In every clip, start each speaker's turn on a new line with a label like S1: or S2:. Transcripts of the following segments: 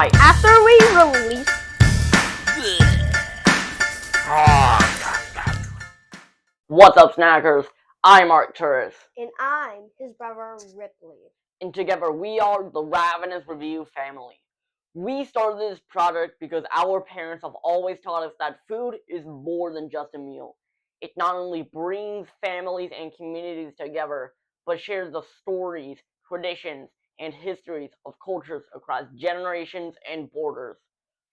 S1: fight. After we release... What's up, snackers? I'm Arcturus.
S2: And I'm his brother Ripley.
S1: And together we are the Ravenous Review family. We started this project because our parents have always taught us that food is more than just a meal. It not only brings families and communities together, but shares the stories, traditions, and histories of cultures across generations and borders.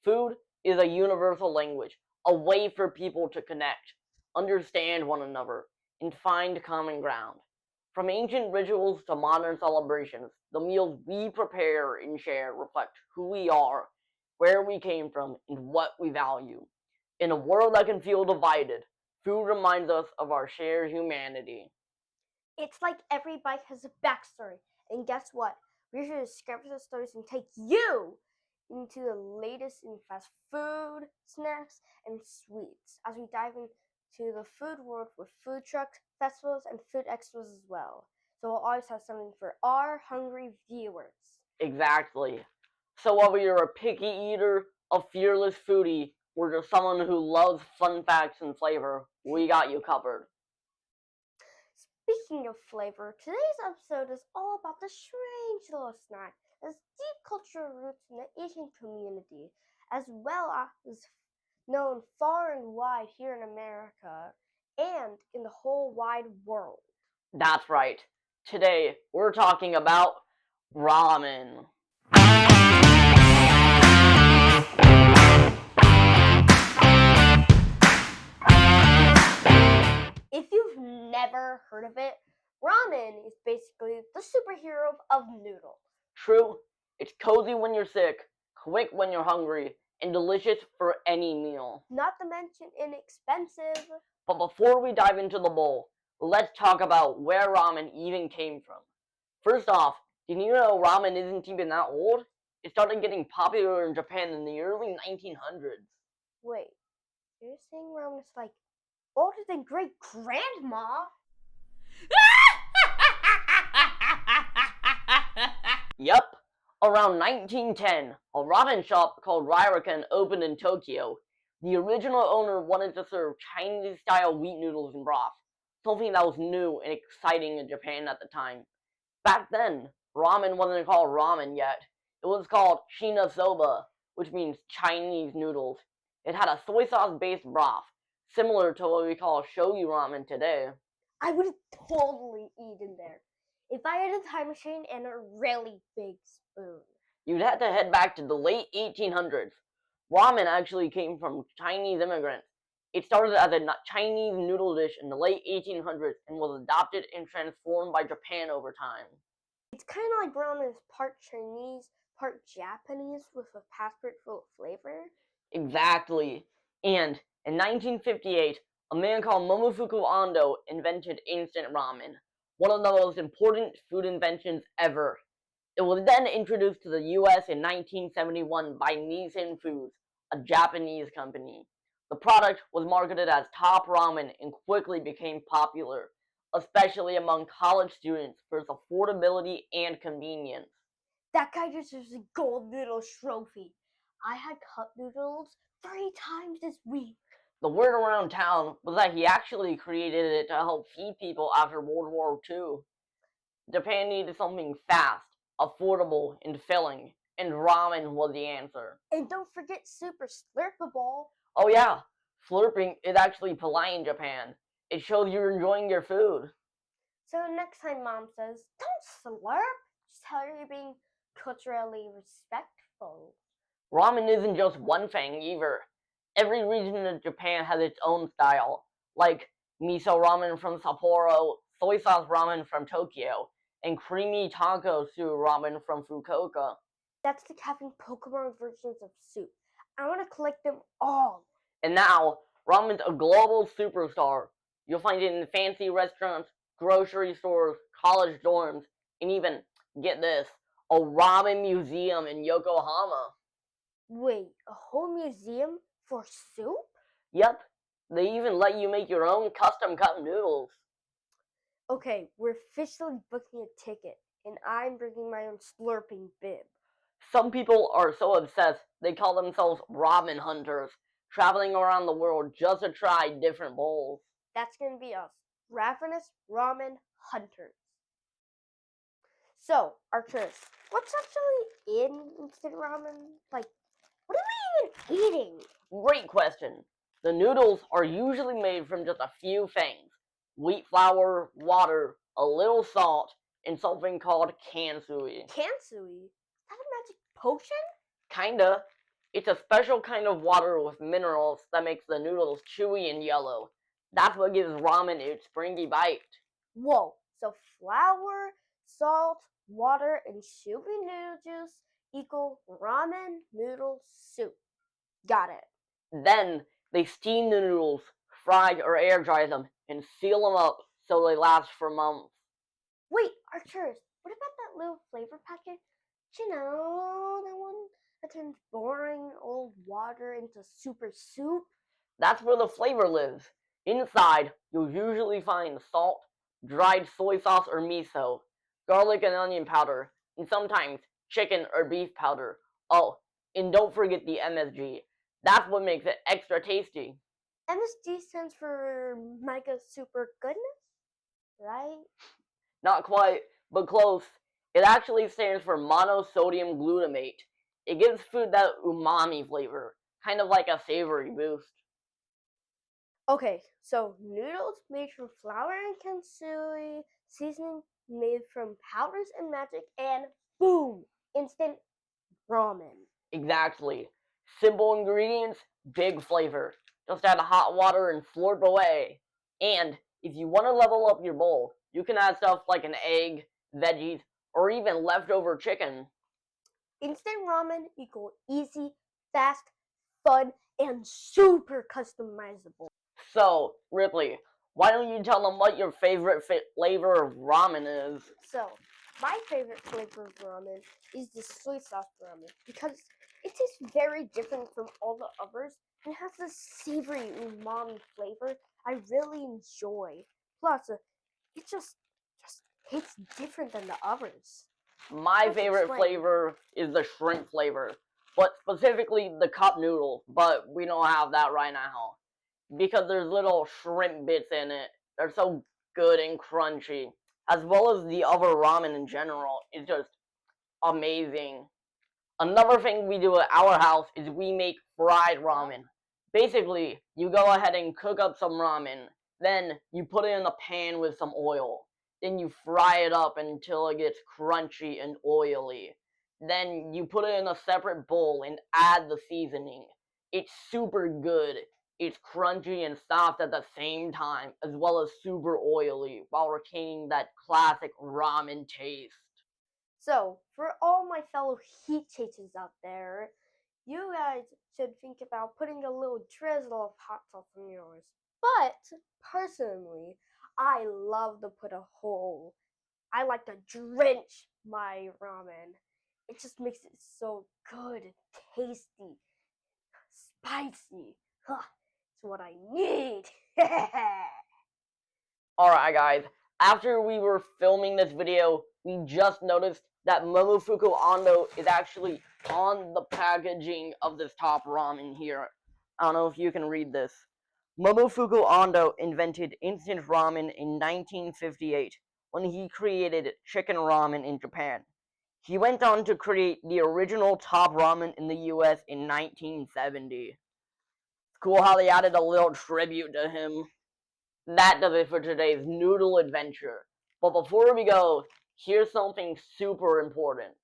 S1: Food is a universal language, a way for people to connect, understand one another, and find common ground. From ancient rituals to modern celebrations, the meals we prepare and share reflect who we are, where we came from, and what we value. In a world that can feel divided, food reminds us of our shared humanity.
S2: It's like every bite has a backstory. And guess what? We're here to discover the stories and take you into the latest in fast food, snacks, and sweets as we dive into the food world with food trucks, festivals, and food expos as well. So we'll always have something for our hungry viewers.
S1: Exactly. So whether you're a picky eater, a fearless foodie, or just someone who loves fun facts and flavor, we got you covered.
S2: Speaking of flavor, today's episode is all about the strange little snack that has deep cultural roots in the Asian community, as well as known far and wide here in America and in the whole wide world.
S1: That's right. Today, we're talking about ramen.
S2: If you've never heard of it, ramen is basically the superhero of noodles.
S1: True, it's cozy when you're sick, quick when you're hungry, and delicious for any meal.
S2: Not to mention inexpensive.
S1: But before we dive into the bowl, let's talk about where ramen even came from. First off, did you know ramen isn't even that old? It started getting popular in Japan in the early 1900s.
S2: Wait, you're saying ramen is like older than great grandma?
S1: Yep. Around 1910, a ramen shop called Rairakan opened in Tokyo. The original owner wanted to serve Chinese-style wheat noodles and broth, something that was new and exciting in Japan at the time. Back then, ramen wasn't called ramen yet. It was called shina soba, which means Chinese noodles. It had a soy sauce-based broth, similar to what we call shoyu ramen today.
S2: I would totally eat in there if I had a time machine and a really big spoon.
S1: You'd have to head back to the late 1800s. Ramen actually came from Chinese immigrants. It started as a Chinese noodle dish in the late 1800s and was adopted and transformed by Japan over time.
S2: It's kind of like ramen is part Chinese, part Japanese with a passport full of flavor.
S1: Exactly. And in 1958, a man called Momofuku Ando invented instant ramen, one of the most important food inventions ever. It was then introduced to the US in 1971 by Nissin Foods, a Japanese company. The product was marketed as top ramen and quickly became popular, especially among college students for its affordability and convenience.
S2: That guy deserves a gold noodle trophy. I had cup noodles 3 times this week.
S1: The word around town was that he actually created it to help feed people after World War II. Japan needed something fast, affordable, and filling, and ramen was the answer.
S2: And don't forget super slurpable.
S1: Oh yeah, slurping is actually polite in Japan. It shows you're enjoying your food.
S2: So next time mom says, don't slurp, just tell her you're being culturally respectful.
S1: Ramen isn't just one thing either. Every region of Japan has its own style, like miso ramen from Sapporo, soy sauce ramen from Tokyo, and creamy taco stew ramen from Fukuoka.
S2: That's like having Pokemon versions of soup. I want to collect them all.
S1: And now, ramen's a global superstar. You'll find it in fancy restaurants, grocery stores, college dorms, and even, get this, a ramen museum in Yokohama.
S2: Wait, a whole museum for soup?
S1: Yep, they even let you make your own custom cup noodles.
S2: Okay, we're officially booking a ticket, and I'm bringing my own slurping bib.
S1: Some people are so obsessed they call themselves ramen hunters, traveling around the world just to try different bowls.
S2: That's gonna be us. Ravenous Ramen Hunters. So, Arcturus, what's actually in instant ramen? Like, what are we even eating?
S1: Great question. The noodles are usually made from just a few things: wheat flour, water, a little salt, and something called kansui.
S2: Kansui? Is that a magic potion?
S1: Kinda. It's a special kind of water with minerals that makes the noodles chewy and yellow. That's what gives ramen its springy bite.
S2: Whoa, so flour, salt, water, and soupy noodle juice equal ramen noodle soup. Got it.
S1: Then they steam the noodles, fry or air dry them, and seal them up so they last for months.
S2: Wait, Arcturus, what about that little flavor packet? You know, the one that turns boring old water into super soup?
S1: That's where the flavor lives. Inside, you'll usually find salt, dried soy sauce or miso, garlic and onion powder, and sometimes chicken or beef powder. Oh, and don't forget the MSG. That's what makes it extra tasty.
S2: MSG stands for mega super goodness, right?
S1: Not quite, but close. It actually stands for monosodium glutamate. It gives food that umami flavor, kind of like a savory boost.
S2: Okay, so noodles made from flour and kansui, seasoning made from powders and magic, and boom, instant ramen.
S1: Exactly. Simple ingredients, big flavor. Just add hot water and slurp away. And if you want to level up your bowl, you can add stuff like an egg, veggies, or even leftover chicken.
S2: Instant ramen equal easy, fast, fun, and super customizable.
S1: So, Ripley, why don't you tell them what your favorite flavor of ramen is?
S2: So, my favorite flavor of ramen is the soy sauce ramen because it tastes very different from all the others and has this savory umami flavor I really enjoy. Plus, it just hits different than the others.
S1: My
S2: Hard to
S1: favorite
S2: explain.
S1: flavor is the shrimp flavor, but specifically the cup noodle, but we don't have that right now because there's little shrimp bits in it. They're so good and crunchy, as well as the other ramen in general. It's just amazing. Another thing we do at our house is we make fried ramen. Basically, you go ahead and cook up some ramen, then you put it in a pan with some oil. Then you fry it up until it gets crunchy and oily. Then you put it in a separate bowl and add the seasoning. It's super good. It's crunchy and soft at the same time, as well as super oily, while retaining that classic ramen taste.
S2: So, for all my fellow heat chasers out there, you guys should think about putting a little drizzle of hot sauce on yours. But personally, I love to put a whole. I like to drench my ramen. It just makes it so good and tasty, spicy. Huh, it's what I need.
S1: Alright guys, after we were filming this video, we just noticed that Momofuku Ando is actually on the packaging of this top ramen here. I don't know if you can read this. Momofuku Ando invented instant ramen in 1958 when he created chicken ramen in Japan. He went on to create the original top ramen in the US in 1970. It's cool how they added a little tribute to him. That does it for today's noodle adventure. But before we go, here's something super important.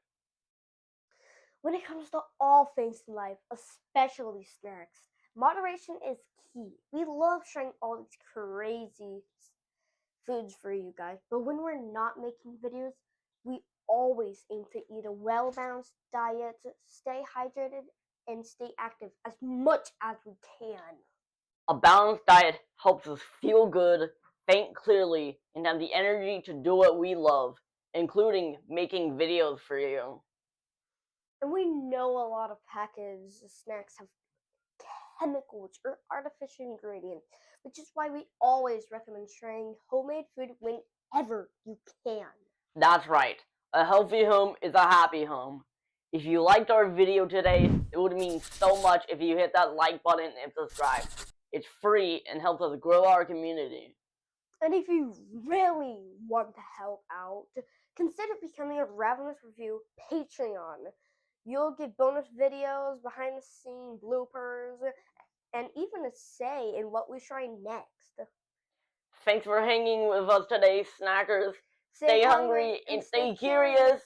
S2: When it comes to all things in life, especially snacks, moderation is key. We love sharing all these crazy foods for you guys, but when we're not making videos, we always aim to eat a well balanced diet, stay hydrated, and stay active as much as we can.
S1: A balanced diet helps us feel good, think clearly, and have the energy to do what we love, including making videos for you.
S2: And we know a lot of packaged snacks have chemicals or artificial ingredients, which is why we always recommend sharing homemade food whenever you can.
S1: That's right. A healthy home is a happy home. If you liked our video today, it would mean so much if you hit that like button and subscribe. It's free and helps us grow our community.
S2: And if you really want to help out, consider becoming a Ravenous Review Patreon. You'll get bonus videos, behind the scene bloopers, and even a say in what we try next.
S1: Thanks for hanging with us today, snackers. Stay hungry and stay curious.